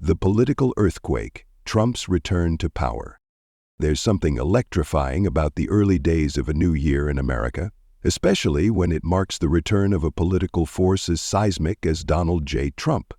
The political earthquake, Trump's return to power. There's something electrifying about the early days of a new year in America, especially when it marks the return of a political force as seismic as Donald J. Trump.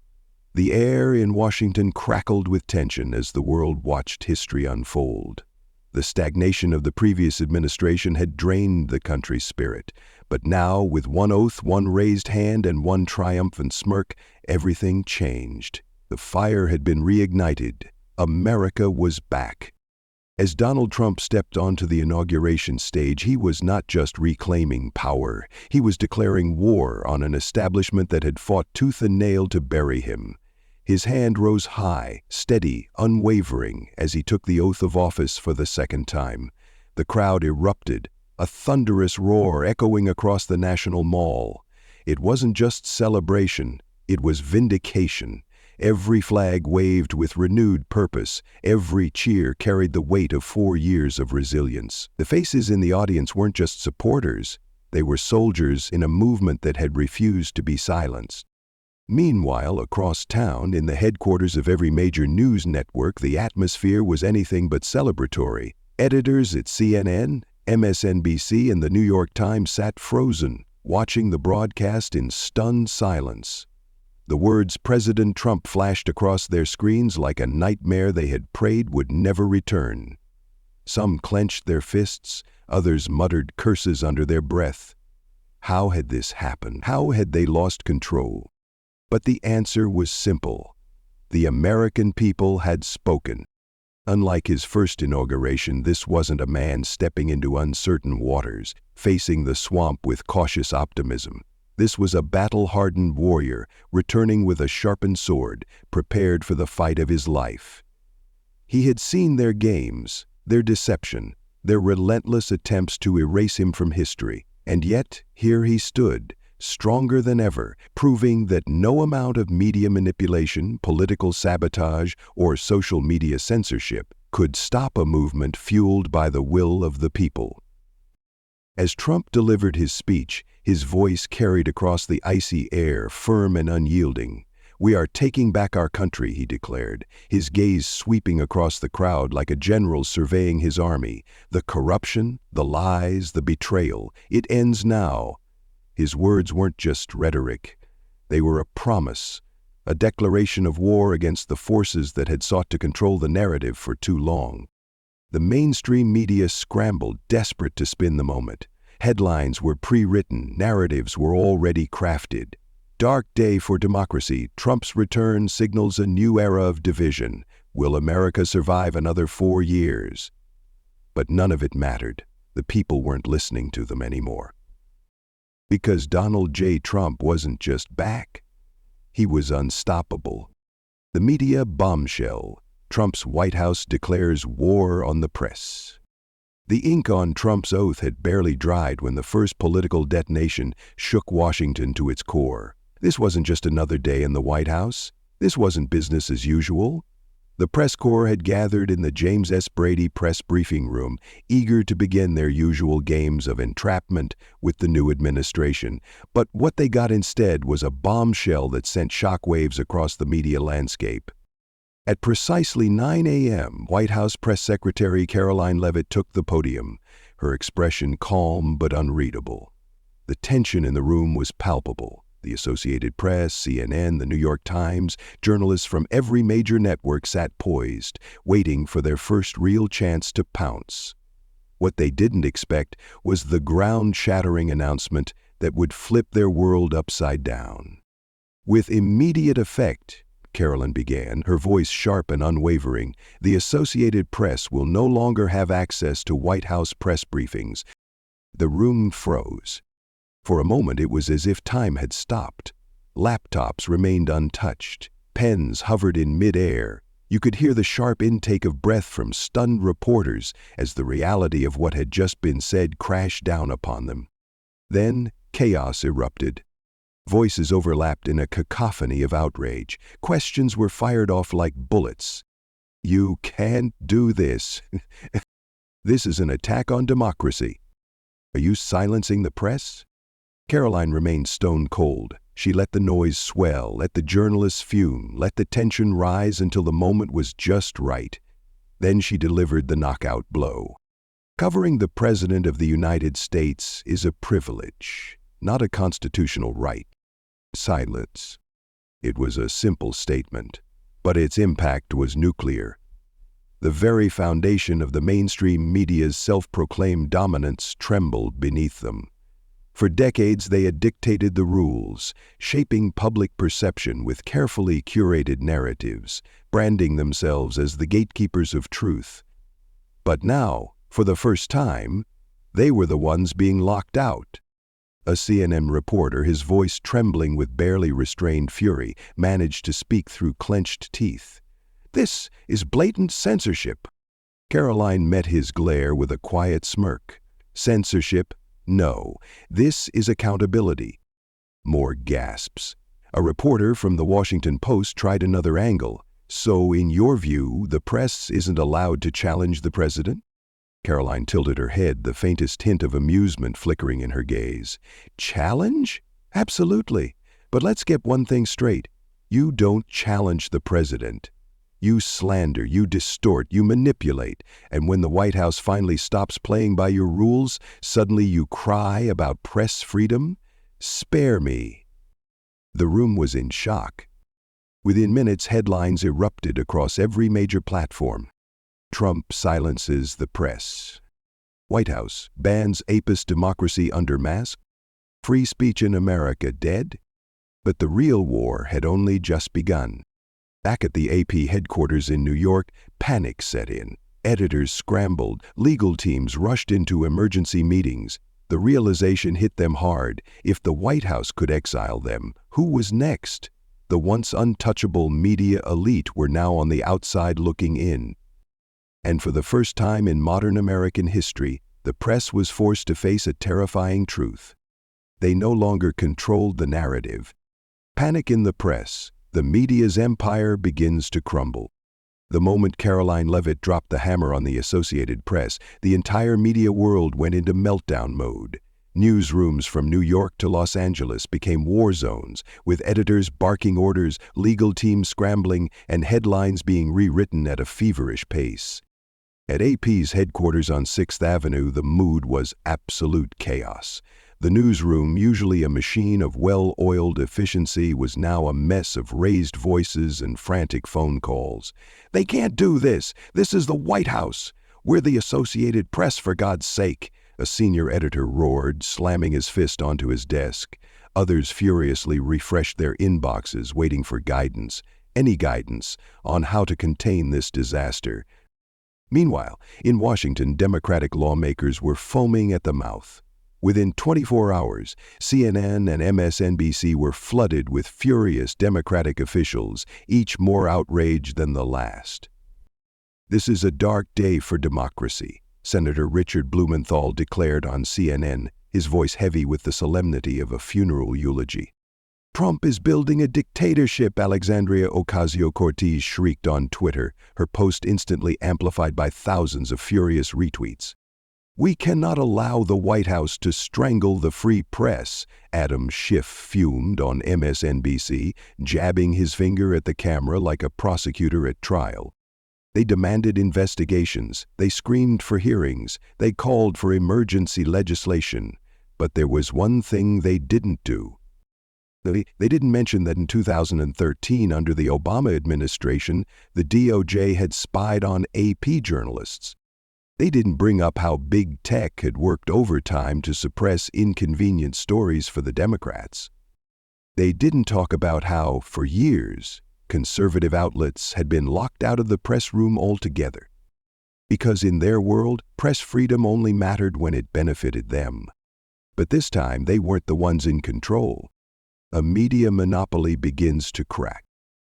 The air in Washington crackled with tension as the world watched history unfold. The stagnation of the previous administration had drained the country's spirit, but now, with one oath, one raised hand, and one triumphant smirk, everything changed. The fire had been reignited. America was back. As Donald Trump stepped onto the inauguration stage, he was not just reclaiming power. He was declaring war on an establishment that had fought tooth and nail to bury him. His hand rose high, steady, unwavering, as he took the oath of office for the second time. The crowd erupted, a thunderous roar echoing across the National Mall. It wasn't just celebration, it was vindication. Every flag waved with renewed purpose. Every cheer carried the weight of 4 years of resilience. The faces in the audience weren't just supporters. They were soldiers in a movement that had refused to be silenced. Meanwhile, across town, in the headquarters of every major news network, the atmosphere was anything but celebratory. Editors at CNN, MSNBC, and the New York Times sat frozen, watching the broadcast in stunned silence. The words President Trump flashed across their screens like a nightmare they had prayed would never return. Some clenched their fists, others muttered curses under their breath. How had this happened? How had they lost control? But the answer was simple. The American people had spoken. Unlike his first inauguration, this wasn't a man stepping into uncertain waters, facing the swamp with cautious optimism. This was a battle-hardened warrior, returning with a sharpened sword, prepared for the fight of his life. He had seen their games, their deception, their relentless attempts to erase him from history, and yet here he stood, stronger than ever, proving that no amount of media manipulation, political sabotage, or social media censorship could stop a movement fueled by the will of the people. As Trump delivered his speech, his voice carried across the icy air, firm and unyielding. "We are taking back our country," he declared, his gaze sweeping across the crowd like a general surveying his army. "The corruption, the lies, the betrayal, it ends now." His words weren't just rhetoric. They were a promise, a declaration of war against the forces that had sought to control the narrative for too long. The mainstream media scrambled, desperate to spin the moment. Headlines were pre-written, narratives were already crafted. "Dark day for democracy. Trump's return signals a new era of division. Will America survive another 4 years?" But none of it mattered. The people weren't listening to them anymore. Because Donald J. Trump wasn't just back. He was unstoppable. The media bombshell. Trump's White House declares war on the press. The ink on Trump's oath had barely dried when the first political detonation shook Washington to its core. This wasn't just another day in the White House. This wasn't business as usual. The press corps had gathered in the James S. Brady press briefing room, eager to begin their usual games of entrapment with the new administration. But what they got instead was a bombshell that sent shockwaves across the media landscape. At precisely 9 a.m., White House Press Secretary Karoline Leavitt took the podium, her expression calm but unreadable. The tension in the room was palpable. The Associated Press, CNN, the New York Times, journalists from every major network sat poised, waiting for their first real chance to pounce. What they didn't expect was the ground-shattering announcement that would flip their world upside down. "With immediate effect," Karoline began, her voice sharp and unwavering, "the Associated Press will no longer have access to White House press briefings." The room froze. For a moment it was as if time had stopped. Laptops remained untouched. Pens hovered in mid-air. You could hear the sharp intake of breath from stunned reporters as the reality of what had just been said crashed down upon them. Then chaos erupted. Voices overlapped in a cacophony of outrage. Questions were fired off like bullets. "You can't do this. This is an attack on democracy. Are you silencing the press?" Karoline remained stone cold. She let the noise swell, let the journalists fume, let the tension rise until the moment was just right. Then she delivered the knockout blow. Covering the President of the United States is a privilege, not a constitutional right. Silence. It was a simple statement, but its impact was nuclear. The very foundation of the mainstream media's self-proclaimed dominance trembled beneath them. For decades they had dictated the rules, shaping public perception with carefully curated narratives, branding themselves as the gatekeepers of truth. But now, for the first time, they were the ones being locked out. A CNN reporter, his voice trembling with barely restrained fury, managed to speak through clenched teeth. "This is blatant censorship." Karoline met his glare with a quiet smirk. "Censorship? No. This is accountability." More gasps. A reporter from the Washington Post tried another angle. "So, in your view, the press isn't allowed to challenge the president?" Karoline tilted her head, the faintest hint of amusement flickering in her gaze. "Challenge? Absolutely. But let's get one thing straight. You don't challenge the president. You slander, you distort, you manipulate, and when the White House finally stops playing by your rules, suddenly you cry about press freedom? Spare me." The room was in shock. Within minutes, headlines erupted across every major platform. Trump silences the press. White House bans apist democracy under mask. Free speech in America dead? But the real war had only just begun. Back at the AP headquarters in New York, panic set in. Editors scrambled, legal teams rushed into emergency meetings. The realization hit them hard. If the White House could exile them, who was next? The once untouchable media elite were now on the outside looking in. And for the first time in modern American history, the press was forced to face a terrifying truth. They no longer controlled the narrative. Panic in the press. The media's empire begins to crumble. The moment Karoline Leavitt dropped the hammer on the Associated Press, the entire media world went into meltdown mode. Newsrooms from New York to Los Angeles became war zones, with editors barking orders, legal teams scrambling, and headlines being rewritten at a feverish pace. At AP's headquarters on 6th Avenue, the mood was absolute chaos. The newsroom, usually a machine of well-oiled efficiency, was now a mess of raised voices and frantic phone calls. "They can't do this! This is the White House! We're the Associated Press, for God's sake!" a senior editor roared, slamming his fist onto his desk. Others furiously refreshed their inboxes, waiting for guidance, any guidance, on how to contain this disaster. Meanwhile, in Washington, Democratic lawmakers were foaming at the mouth. Within 24 hours, CNN and MSNBC were flooded with furious Democratic officials, each more outraged than the last. "This is a dark day for democracy," Senator Richard Blumenthal declared on CNN, his voice heavy with the solemnity of a funeral eulogy. "Trump is building a dictatorship," Alexandria Ocasio-Cortez shrieked on Twitter, her post instantly amplified by thousands of furious retweets. "We cannot allow the White House to strangle the free press," Adam Schiff fumed on MSNBC, jabbing his finger at the camera like a prosecutor at trial. They demanded investigations, they screamed for hearings, they called for emergency legislation. But there was one thing they didn't do. They didn't mention that in 2013, under the Obama administration, the DOJ had spied on AP journalists. They didn't bring up how big tech had worked overtime to suppress inconvenient stories for the Democrats. They didn't talk about how, for years, conservative outlets had been locked out of the press room altogether. Because in their world, press freedom only mattered when it benefited them. But this time, they weren't the ones in control. A media monopoly begins to crack.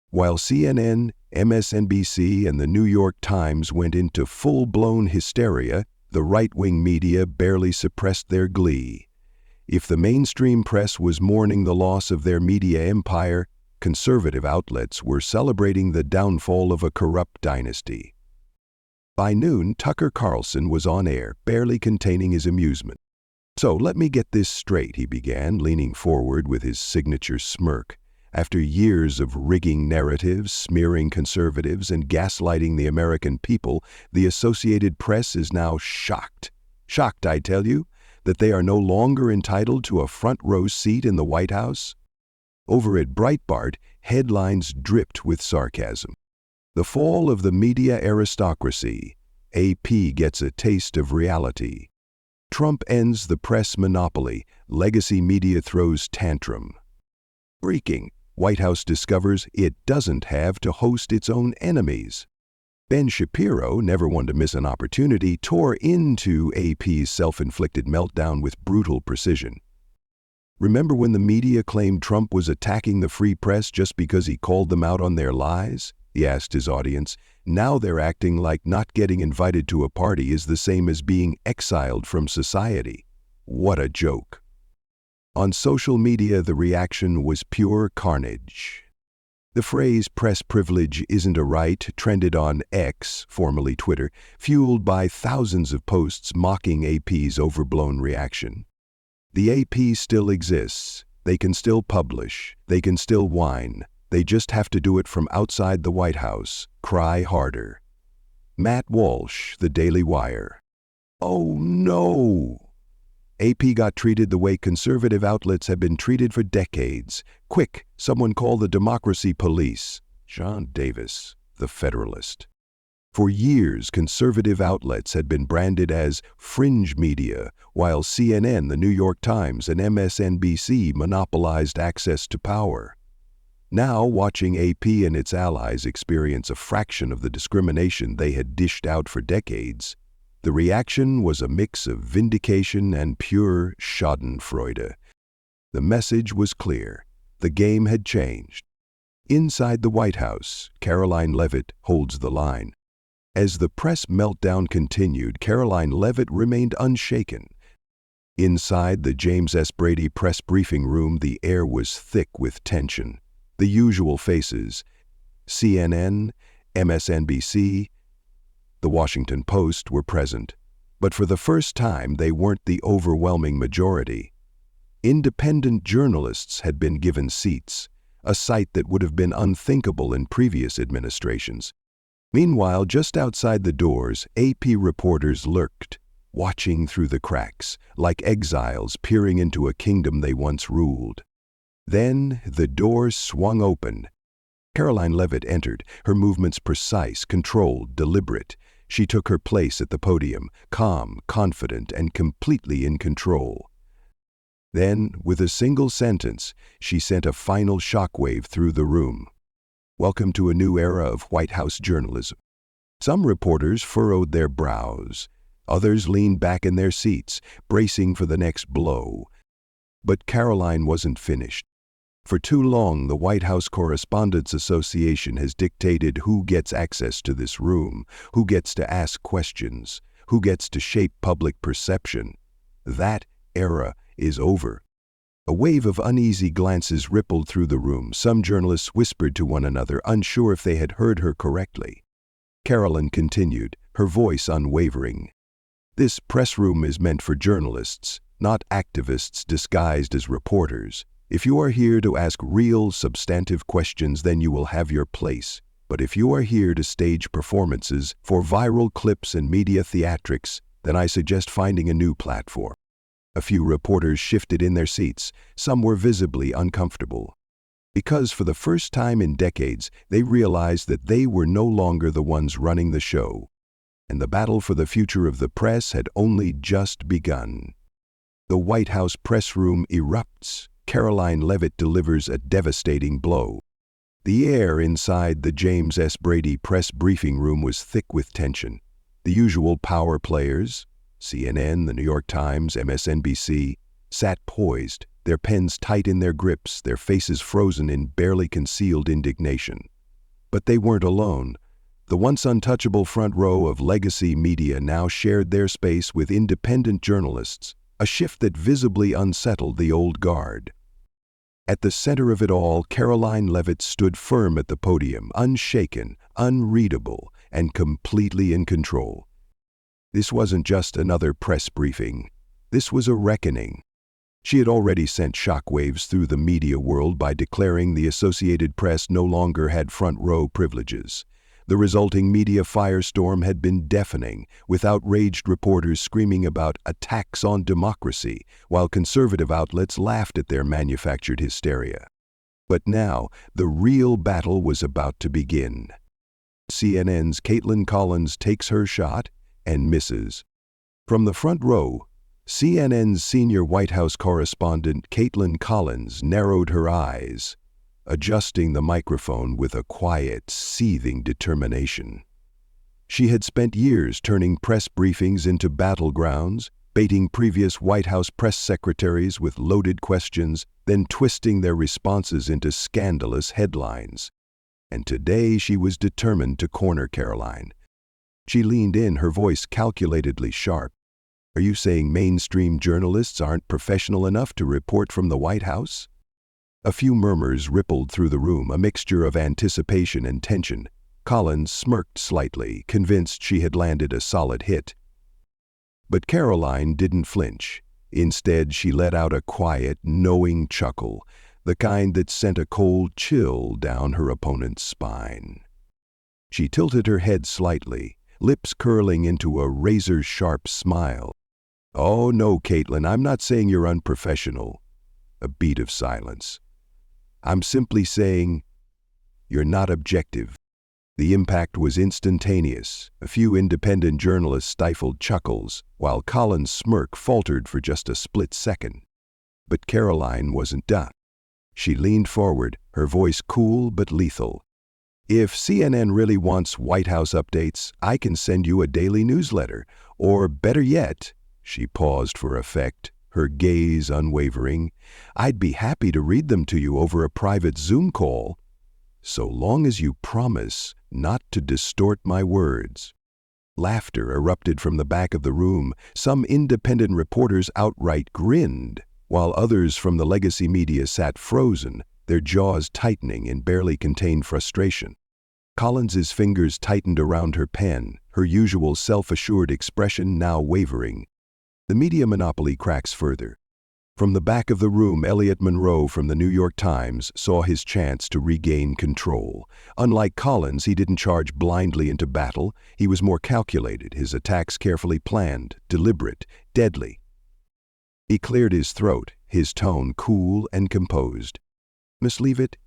While CNN, MSNBC, and the New York Times went into full-blown hysteria, the right-wing media barely suppressed their glee. If the mainstream press was mourning the loss of their media empire, conservative outlets were celebrating the downfall of a corrupt dynasty. By noon, Tucker Carlson was on air, barely containing his amusement. "So let me get this straight," he began, leaning forward with his signature smirk. "After years of rigging narratives, smearing conservatives, and gaslighting the American people, the Associated Press is now shocked. Shocked, I tell you, that they are no longer entitled to a front-row seat in the White House?" Over at Breitbart, headlines dripped with sarcasm. "The fall of the media aristocracy. AP gets a taste of reality. Trump ends the press monopoly. Legacy media throws tantrum." Breaking: White House discovers it doesn't have to host its own enemies. Ben Shapiro, never one to miss an opportunity, tore into AP's self-inflicted meltdown with brutal precision. "Remember when the media claimed Trump was attacking the free press just because he called them out on their lies?" he asked his audience. "Now they're acting like not getting invited to a party is the same as being exiled from society. What a joke." On social media, the reaction was pure carnage. The phrase "press privilege isn't a right" trended on X, formerly Twitter, fueled by thousands of posts mocking AP's overblown reaction. The AP still exists. They can still publish. They can still whine. They just have to do it from outside the White House. Cry harder. Matt Walsh, The Daily Wire. "Oh no! AP got treated the way conservative outlets have been treated for decades. Quick, someone call the democracy police." John Davis, The Federalist. For years, conservative outlets had been branded as fringe media, while CNN, the New York Times, and MSNBC monopolized access to power. Now, watching AP and its allies experience a fraction of the discrimination they had dished out for decades, the reaction was a mix of vindication and pure schadenfreude. The message was clear. The game had changed. Inside the White House, Karoline Leavitt holds the line. As the press meltdown continued, Karoline Leavitt remained unshaken. Inside the James S. Brady press briefing room, the air was thick with tension. The usual faces: CNN, MSNBC, The Washington Post were present, but for the first time they weren't the overwhelming majority. Independent journalists had been given seats, a sight that would have been unthinkable in previous administrations. Meanwhile, just outside the doors, AP reporters lurked, watching through the cracks, like exiles peering into a kingdom they once ruled. Then the doors swung open. Karoline Leavitt entered, her movements precise, controlled, deliberate. She took her place at the podium, calm, confident, and completely in control. Then, with a single sentence, she sent a final shockwave through the room. "Welcome to a new era of White House journalism." Some reporters furrowed their brows. Others leaned back in their seats, bracing for the next blow. But Karoline wasn't finished. For too long, the White House Correspondents Association has dictated who gets access to this room, who gets to ask questions, who gets to shape public perception. That era is over. A wave of uneasy glances rippled through the room. Some journalists whispered to one another, unsure if they had heard her correctly. Karoline continued, her voice unwavering. "This press room is meant for journalists, not activists disguised as reporters. If you are here to ask real, substantive questions, then you will have your place. But if you are here to stage performances for viral clips and media theatrics, then I suggest finding a new platform." A few reporters shifted in their seats. Some were visibly uncomfortable. Because for the first time in decades, they realized that they were no longer the ones running the show. And the battle for the future of the press had only just begun. The White House press room erupts. Karoline Leavitt delivers a devastating blow. The air inside the James S. Brady press briefing room was thick with tension. The usual power players, CNN, the New York Times, MSNBC, sat poised, their pens tight in their grips, their faces frozen in barely concealed indignation. But they weren't alone. The once untouchable front row of legacy media now shared their space with independent journalists, a shift that visibly unsettled the old guard. At the center of it all, Karoline Leavitt stood firm at the podium, unshaken, unreadable, and completely in control. This wasn't just another press briefing. This was a reckoning. She had already sent shockwaves through the media world by declaring the Associated Press no longer had front-row privileges. The resulting media firestorm had been deafening, with outraged reporters screaming about attacks on democracy, while conservative outlets laughed at their manufactured hysteria. But now, the real battle was about to begin. CNN's Kaitlan Collins takes her shot and misses. From the front row, CNN's senior White House correspondent Kaitlan Collins narrowed her eyes, adjusting the microphone with a quiet, seething determination. She had spent years turning press briefings into battlegrounds, baiting previous White House press secretaries with loaded questions, then twisting their responses into scandalous headlines. And today she was determined to corner Karoline. She leaned in, her voice calculatedly sharp. "Are you saying mainstream journalists aren't professional enough to report from the White House?" A few murmurs rippled through the room, a mixture of anticipation and tension. Collins smirked slightly, convinced she had landed a solid hit. But Karoline didn't flinch. Instead, she let out a quiet, knowing chuckle, the kind that sent a cold chill down her opponent's spine. She tilted her head slightly, lips curling into a razor-sharp smile. "Oh, no, Kaitlan, I'm not saying you're unprofessional." A beat of silence. "I'm simply saying you're not objective." The impact was instantaneous. A few independent journalists stifled chuckles, while Collins' smirk faltered for just a split second. But Karoline wasn't done. She leaned forward, her voice cool but lethal. "If CNN really wants White House updates, I can send you a daily newsletter. Or better yet," she paused for effect, her gaze unwavering, "I'd be happy to read them to you over a private Zoom call, so long as you promise not to distort my words." Laughter erupted from the back of the room. Some independent reporters outright grinned, while others from the legacy media sat frozen, their jaws tightening in barely contained frustration. Collins's fingers tightened around her pen, her usual self-assured expression now wavering. The media monopoly cracks further. From the back of the room, Elliot Monroe from the New York Times saw his chance to regain control. Unlike Collins, he didn't charge blindly into battle. He was more calculated, his attacks carefully planned, deliberate, deadly. He cleared his throat, his tone cool and composed. "Miss Leavitt,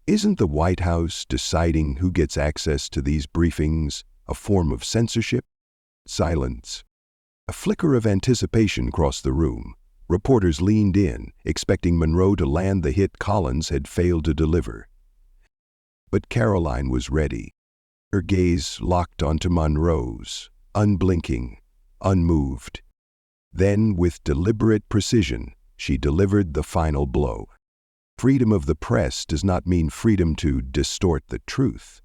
isn't the White House deciding who gets access to these briefings a form of censorship?" Silence. A flicker of anticipation crossed the room. Reporters leaned in, expecting Monroe to land the hit Collins had failed to deliver. But Karoline was ready. Her gaze locked onto Monroe's, unblinking, unmoved. Then, with deliberate precision, she delivered the final blow. Freedom of the press does not mean freedom to distort the truth.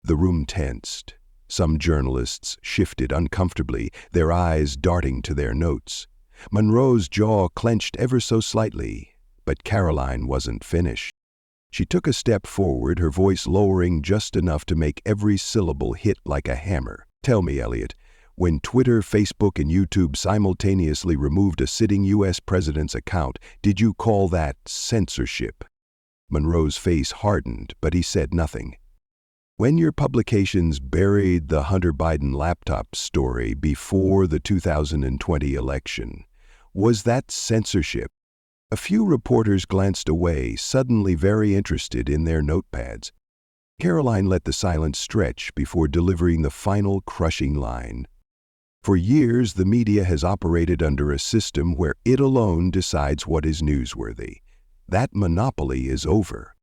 The room tensed. Some journalists shifted uncomfortably, their eyes darting to their notes. Monroe's jaw clenched ever so slightly, but Karoline wasn't finished. She took a step forward, her voice lowering just enough to make every syllable hit like a hammer. "Tell me, Elliot, when Twitter, Facebook, and YouTube simultaneously removed a sitting U.S. president's account, did you call that censorship?" Monroe's face hardened, but he said nothing. "When your publications buried the Hunter Biden laptop story before the 2020 election, was that censorship?" A few reporters glanced away, suddenly very interested in their notepads. Karoline let the silence stretch before delivering the final crushing line. "For years, the media has operated under a system where it alone decides what is newsworthy. That monopoly is over.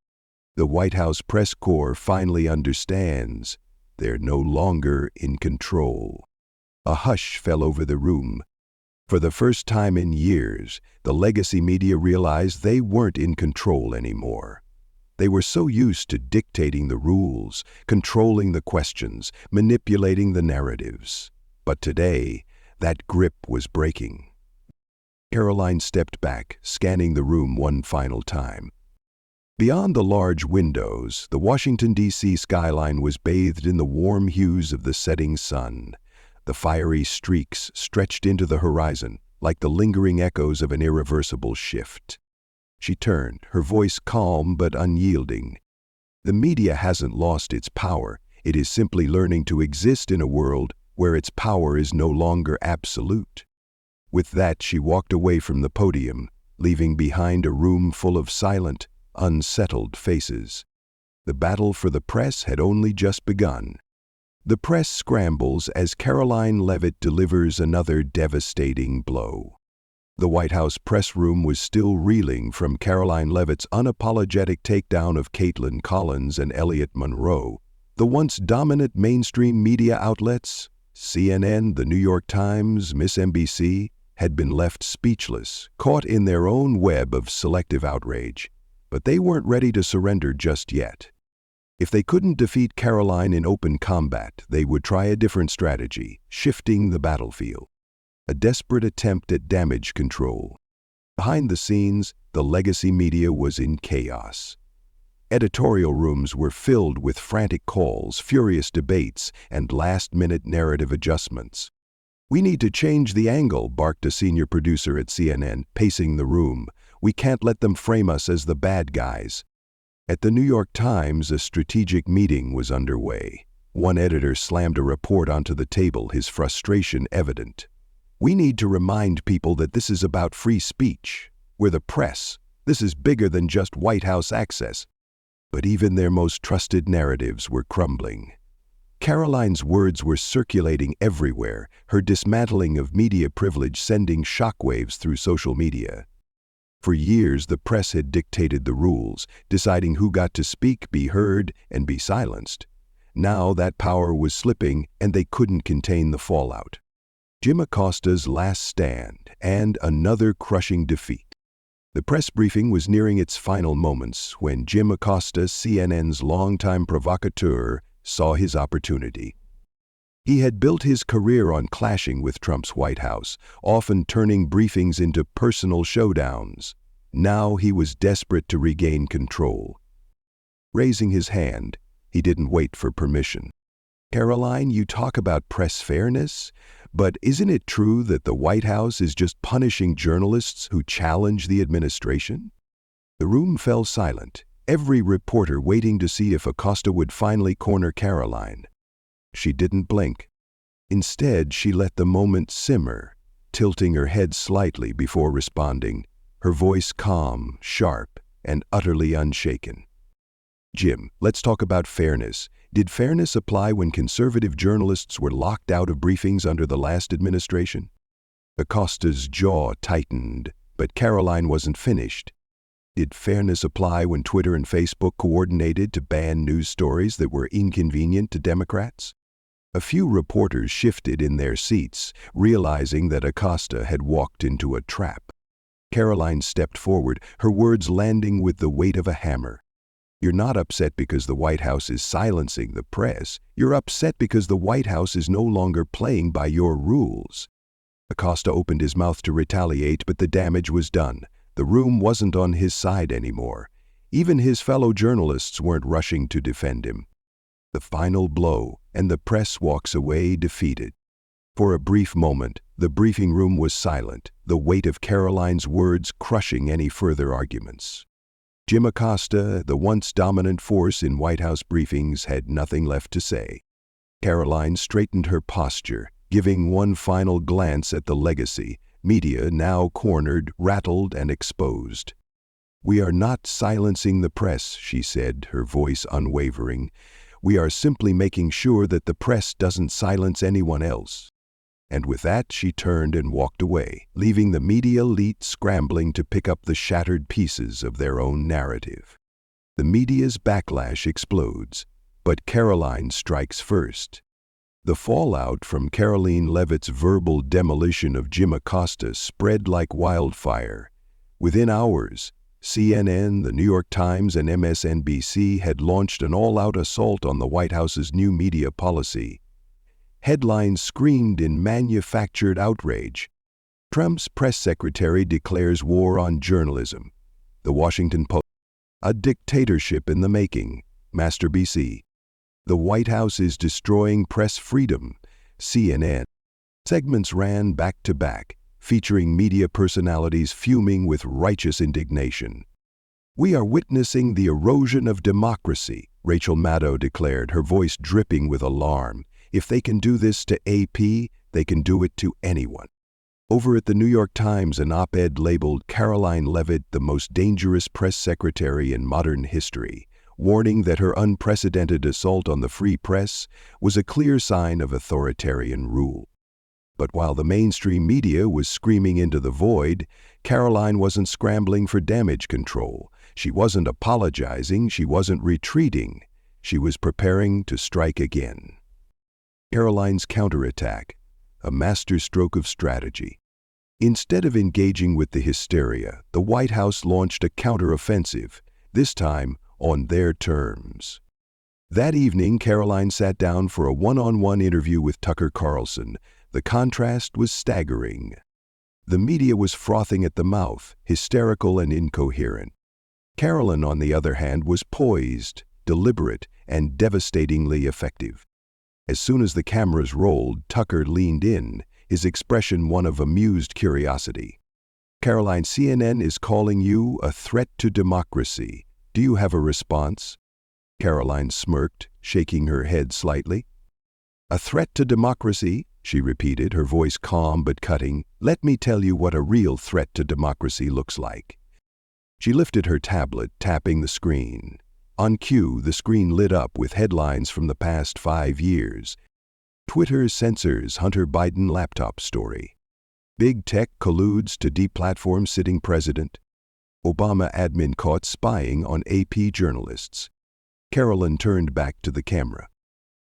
The White House press corps finally understands they're no longer in control." A hush fell over the room. For the first time in years, the legacy media realized they weren't in control anymore. They were so used to dictating the rules, controlling the questions, manipulating the narratives. But today, that grip was breaking. Karoline stepped back, scanning the room one final time. Beyond the large windows, the Washington, D.C. skyline was bathed in the warm hues of the setting sun. The fiery streaks stretched into the horizon, like the lingering echoes of an irreversible shift. She turned, her voice calm but unyielding. The media hasn't lost its power. It is simply learning to exist in a world where its power is no longer absolute. With that, she walked away from the podium, leaving behind a room full of silent, unsettled faces. The battle for the press had only just begun. The press scrambles as Karoline Leavitt delivers another devastating blow. The White House press room was still reeling from Karoline Leavitt's unapologetic takedown of Kaitlan Collins and Elliot Monroe. The once dominant mainstream media outlets, CNN, the New York Times, MSNBC, had been left speechless, caught in their own web of selective outrage. But they weren't ready to surrender just yet. If they couldn't defeat Karoline in open combat, they would try a different strategy, shifting the battlefield. A desperate attempt at damage control. Behind the scenes, the legacy media was in chaos. Editorial rooms were filled with frantic calls, furious debates, and last-minute narrative adjustments. "We need to change the angle," barked a senior producer at CNN, pacing the room. "We can't let them frame us as the bad guys." At the New York Times, a strategic meeting was underway. One editor slammed a report onto the table, his frustration evident. "We need to remind people that this is about free speech. We're the press. This is bigger than just White House access." But even their most trusted narratives were crumbling. Karoline's words were circulating everywhere, her dismantling of media privilege sending shockwaves through social media. For years, the press had dictated the rules, deciding who got to speak, be heard, and be silenced. Now that power was slipping, and they couldn't contain the fallout. Jim Acosta's last stand, and another crushing defeat. The press briefing was nearing its final moments when Jim Acosta, CNN's longtime provocateur, saw his opportunity. He had built his career on clashing with Trump's White House, often turning briefings into personal showdowns. Now he was desperate to regain control. Raising his hand, he didn't wait for permission. "Karoline, you talk about press fairness, but isn't it true that the White House is just punishing journalists who challenge the administration?" The room fell silent, every reporter waiting to see if Acosta would finally corner Karoline. She didn't blink. Instead, she let the moment simmer, tilting her head slightly before responding, her voice calm, sharp, and utterly unshaken. "Jim, let's talk about fairness. Did fairness apply when conservative journalists were locked out of briefings under the last administration?" Acosta's jaw tightened, but Karoline wasn't finished. "Did fairness apply when Twitter and Facebook coordinated to ban news stories that were inconvenient to Democrats?" A few reporters shifted in their seats, realizing that Acosta had walked into a trap. Karoline stepped forward, her words landing with the weight of a hammer. "You're not upset because the White House is silencing the press. You're upset because the White House is no longer playing by your rules." Acosta opened his mouth to retaliate, but the damage was done. The room wasn't on his side anymore. Even his fellow journalists weren't rushing to defend him. The final blow, and the press walks away defeated. For a brief moment, the briefing room was silent, the weight of Karoline's words crushing any further arguments. Jim Acosta, the once dominant force in White House briefings, had nothing left to say. Karoline straightened her posture, giving one final glance at the legacy, media now cornered, rattled, and exposed. "We are not silencing the press," she said, her voice unwavering. "We are simply making sure that the press doesn't silence anyone else." And with that, she turned and walked away, leaving the media elite scrambling to pick up the shattered pieces of their own narrative. The media's backlash explodes, but Karoline strikes first. The fallout from Karoline Leavitt's verbal demolition of Jim Acosta spread like wildfire. Within hours, CNN, the New York Times, and MSNBC had launched an all-out assault on the White House's new media policy. Headlines screamed in manufactured outrage. Trump's press secretary declares war on journalism. The Washington Post. A dictatorship in the making. Master BC. The White House is destroying press freedom. CNN. Segments ran back to back, featuring media personalities fuming with righteous indignation. "We are witnessing the erosion of democracy," Rachel Maddow declared, her voice dripping with alarm. "If they can do this to AP, they can do it to anyone." Over at the New York Times, an op-ed labeled "Karoline Leavitt, the most dangerous press secretary in modern history," warning that her unprecedented assault on the free press was a clear sign of authoritarian rule. But while the mainstream media was screaming into the void, Karoline wasn't scrambling for damage control. She wasn't apologizing, she wasn't retreating. She was preparing to strike again. Karoline's counterattack, a masterstroke of strategy. Instead of engaging with the hysteria, the White House launched a counteroffensive, this time on their terms. That evening, Karoline sat down for a one-on-one interview with Tucker Carlson. The contrast was staggering. The media was frothing at the mouth, hysterical and incoherent. Karoline, on the other hand, was poised, deliberate, and devastatingly effective. As soon as the cameras rolled, Tucker leaned in, his expression one of amused curiosity. "Karoline, CNN is calling you a threat to democracy. Do you have a response?" Karoline smirked, shaking her head slightly. "A threat to democracy?" she repeated, her voice calm but cutting. "Let me tell you what a real threat to democracy looks like." She lifted her tablet, tapping the screen. On cue, the screen lit up with headlines from the past 5 years. Twitter censors Hunter Biden laptop story. Big tech colludes to deplatform sitting president. Obama admin caught spying on AP journalists. Karoline turned back to the camera.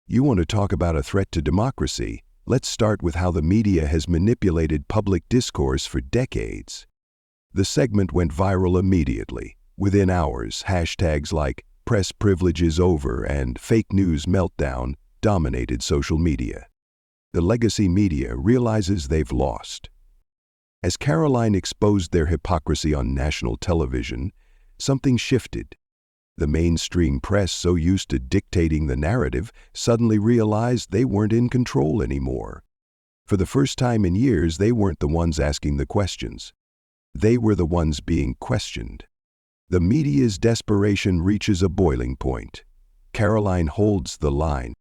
"You want to talk about a threat to democracy? Let's start with how the media has manipulated public discourse for decades." The segment went viral immediately. Within hours, hashtags like "press privilege is over" and "fake news meltdown" dominated social media. The legacy media realizes they've lost. As Karoline exposed their hypocrisy on national television, something shifted. The mainstream press, so used to dictating the narrative, suddenly realized they weren't in control anymore. For the first time in years, they weren't the ones asking the questions. They were the ones being questioned. The media's desperation reaches a boiling point. Karoline holds the line.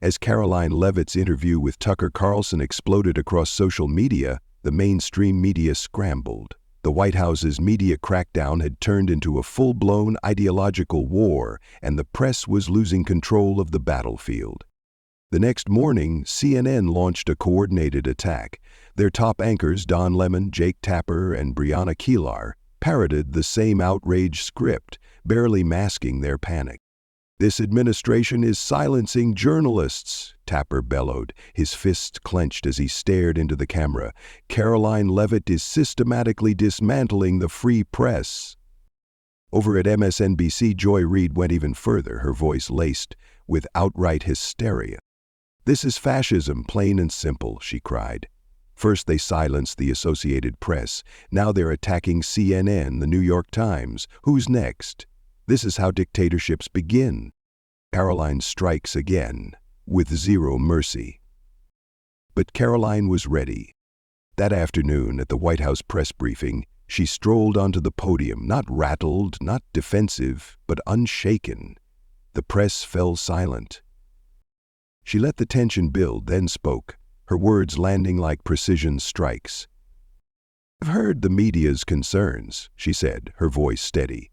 As Karoline Leavitt's interview with Tucker Carlson exploded across social media, the mainstream media scrambled. The White House's media crackdown had turned into a full-blown ideological war, and the press was losing control of the battlefield. The next morning, CNN launched a coordinated attack. Their top anchors, Don Lemon, Jake Tapper, and Brianna Keilar, parroted the same outrage script, barely masking their panic. "This administration is silencing journalists," Tapper bellowed, his fists clenched as he stared into the camera. "Karoline Leavitt is systematically dismantling the free press." Over at MSNBC, Joy Reid went even further, her voice laced with outright hysteria. "This is fascism, plain and simple," she cried. First they silenced the Associated Press. Now they're attacking CNN, the New York Times. Who's next? This is how dictatorships begin. Karoline strikes again, with zero mercy. But Karoline was ready. That afternoon at the White House press briefing, she strolled onto the podium, not rattled, not defensive, but unshaken. The press fell silent. She let the tension build, then spoke, her words landing like precision strikes. "I've heard the media's concerns," she said, her voice steady.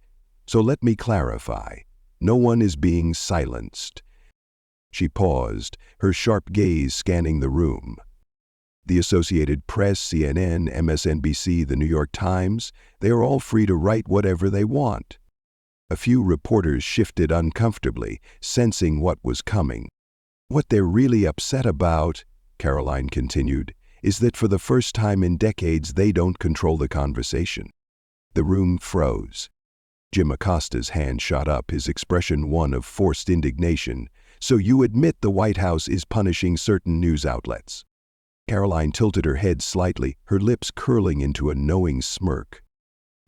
"So let me clarify. No one is being silenced." She paused, her sharp gaze scanning the room. The Associated Press, CNN, MSNBC, the New York Times, they are all free to write whatever they want. A few reporters shifted uncomfortably, sensing what was coming. "What they're really upset about," Karoline continued, "is that for the first time in decades they don't control the conversation." The room froze. Jim Acosta's hand shot up, his expression one of forced indignation. "So you admit the White House is punishing certain news outlets?" Karoline tilted her head slightly, her lips curling into a knowing smirk.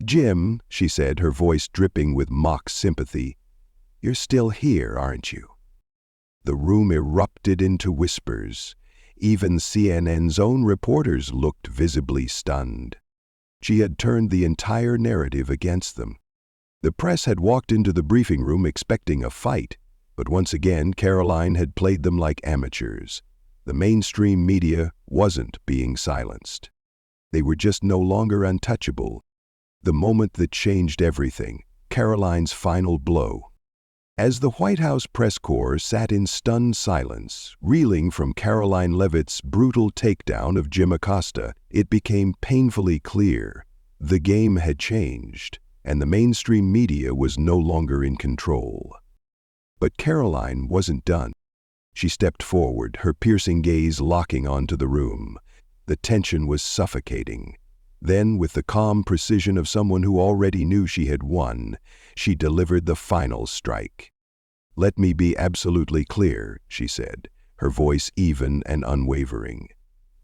"Jim," she said, her voice dripping with mock sympathy, "you're still here, aren't you?" The room erupted into whispers. Even CNN's own reporters looked visibly stunned. She had turned the entire narrative against them. The press had walked into the briefing room expecting a fight, but once again Karoline had played them like amateurs. The mainstream media wasn't being silenced. They were just no longer untouchable. The moment that changed everything, Karoline's final blow. As the White House press corps sat in stunned silence, reeling from Karoline Leavitt's brutal takedown of Jim Acosta, it became painfully clear. The game had changed, and the mainstream media was no longer in control. But Karoline wasn't done. She stepped forward, her piercing gaze locking onto the room. The tension was suffocating. Then, with the calm precision of someone who already knew she had won, she delivered the final strike. "Let me be absolutely clear," she said, her voice even and unwavering.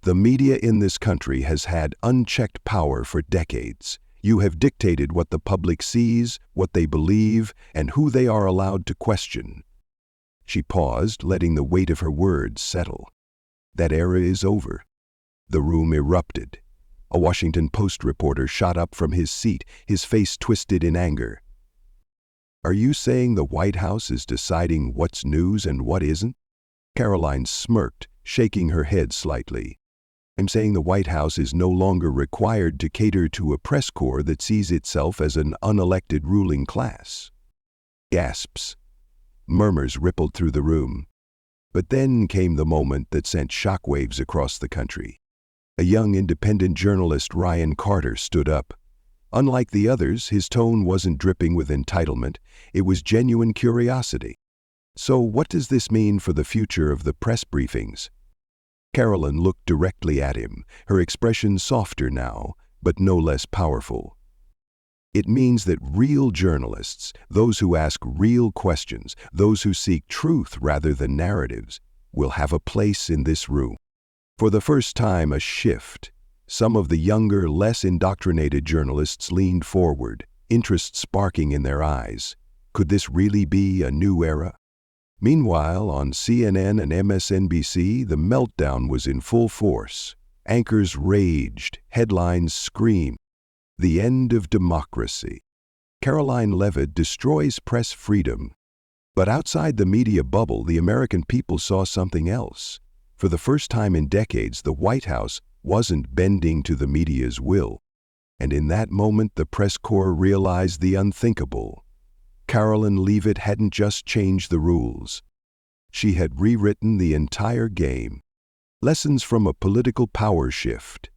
"The media in this country has had unchecked power for decades. You have dictated what the public sees, what they believe, and who they are allowed to question." She paused, letting the weight of her words settle. "That era is over." The room erupted. A Washington Post reporter shot up from his seat, his face twisted in anger. "Are you saying the White House is deciding what's news and what isn't?" Karoline smirked, shaking her head slightly. "I'm saying the White House is no longer required to cater to a press corps that sees itself as an unelected ruling class." Gasps. Murmurs rippled through the room. But then came the moment that sent shockwaves across the country. A young independent journalist, Ryan Carter, stood up. Unlike the others, his tone wasn't dripping with entitlement, it was genuine curiosity. "So what does this mean for the future of the press briefings?" Karoline looked directly at him, her expression softer now, but no less powerful. "It means that real journalists, those who ask real questions, those who seek truth rather than narratives, will have a place in this room." For the first time, a shift. Some of the younger, less indoctrinated journalists leaned forward, interest sparking in their eyes. Could this really be a new era? Meanwhile, on CNN and MSNBC, the meltdown was in full force. Anchors raged, headlines screamed. The end of democracy. Karoline Leavitt destroys press freedom. But outside the media bubble, the American people saw something else. For the first time in decades, the White House wasn't bending to the media's will. And in that moment, the press corps realized the unthinkable. Karoline Leavitt hadn't just changed the rules. She had rewritten the entire game. Lessons from a political power shift.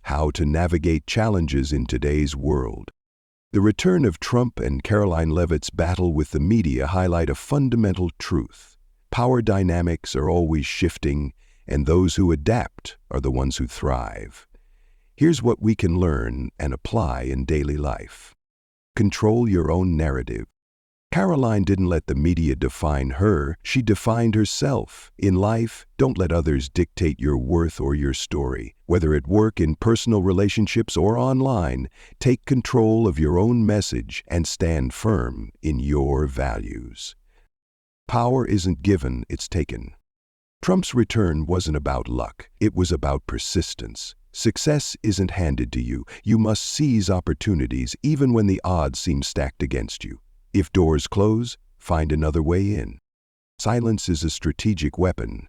How to navigate challenges in today's world. The return of Trump and Karoline Leavitt's battle with the media highlight a fundamental truth. Power dynamics are always shifting, and those who adapt are the ones who thrive. Here's what we can learn and apply in daily life. Control your own narrative. Karoline didn't let the media define her, she defined herself. In life, don't let others dictate your worth or your story. Whether at work, in personal relationships, or online, take control of your own message and stand firm in your values. Power isn't given, it's taken. Trump's return wasn't about luck, it was about persistence. Success isn't handed to you. You must seize opportunities even when the odds seem stacked against you. If doors close, find another way in. Silence is a strategic weapon.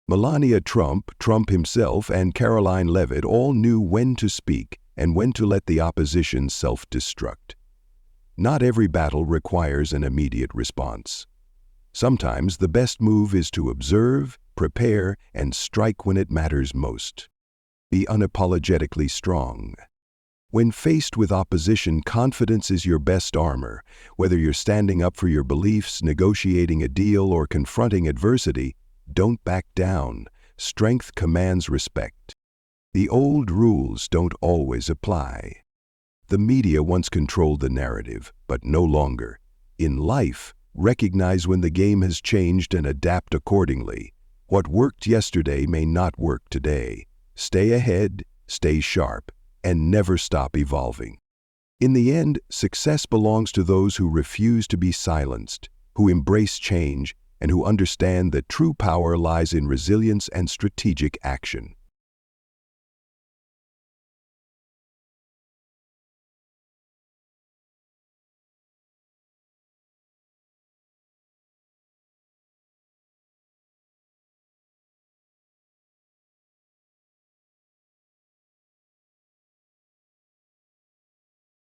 Melania Trump, Trump himself, and Karoline Leavitt all knew when to speak and when to let the opposition self-destruct. Not every battle requires an immediate response. Sometimes the best move is to observe, prepare, and strike when it matters most. Be unapologetically strong. When faced with opposition, confidence is your best armor. Whether you're standing up for your beliefs, negotiating a deal, or confronting adversity, don't back down. Strength commands respect. The old rules don't always apply. The media once controlled the narrative, but no longer. In life, recognize when the game has changed and adapt accordingly. What worked yesterday may not work today. Stay ahead, stay sharp, and never stop evolving. In the end, success belongs to those who refuse to be silenced, who embrace change, and who understand that true power lies in resilience and strategic action.